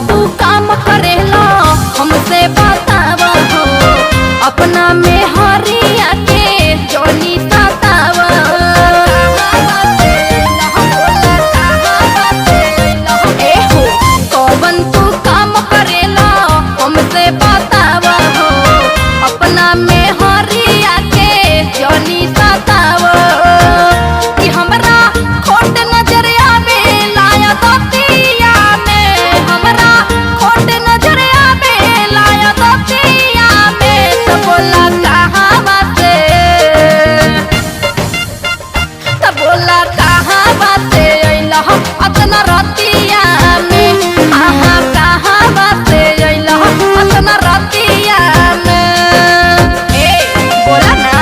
तू काम करेला हमसे बताव हो, अपना में हरिया के जोनी सताव। ए हो कौन तू काम करेला हमसे बताव हो, अपना में हरिया के जोनी सताव। कि हमरा खोट नजर आवे लाया दोतिया में, हमरा खोट नजर आवे लाया दोतिया में। तो बोला कहाँ से, तो बोला कहाँ से अइला अतना रतिया में। आहा कहाँ से अइला अतना रतिया में। ए बोला ना।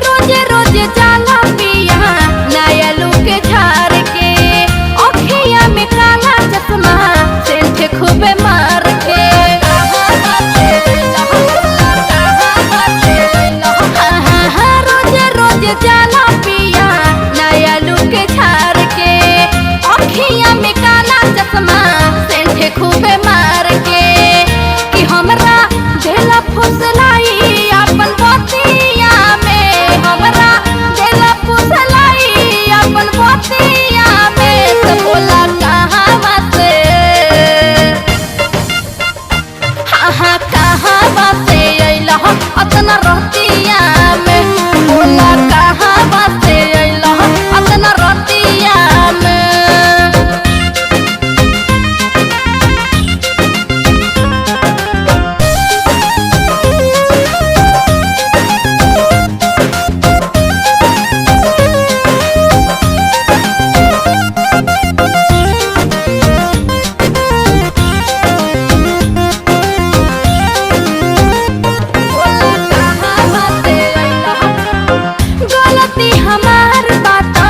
रोजे रोजे जाला पिया नया लुक झार के, अखिया में काला चश्मा सेंध खूबे मार के। रोजे रोजे जाला पिया नया लुक झार के, अखिया में काला चश्मा सेंध खूबे मार के। कि हमरा देला फुसलाई अपन बतिया में, हमरा देला फुसलाई अपन बतिया में। तो बोला कहाँ से, हाँ कहाँ से अइला अतना रतिया में। बोला कहाँ से अइला अतना रतिया में। गलती हमार बाता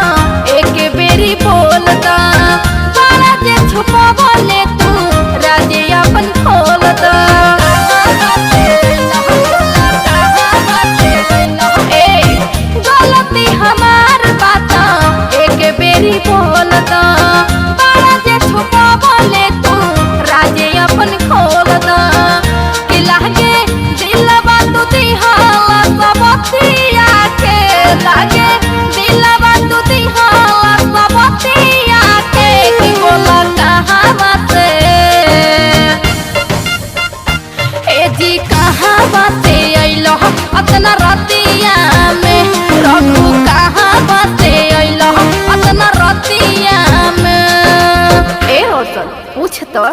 एक बेरी बोलता, बड़ा जे छुपावले तू राजे अपन खोलता। ए गलती हमार बाता एक बेरी बोलता, बड़ा जे छुपावले तू राजे अपन खोलता। कि लागे दिलवा तू दिहाला सबतिया के, लागे दिलवा तू दिहाला सबतिया के। कि बोला कहाँ से, ए जी कहाँ से अइलो अतना रतिया में। रघु कहाँ से अइलो अतना रतिया में। ए रोशन पूछ तो।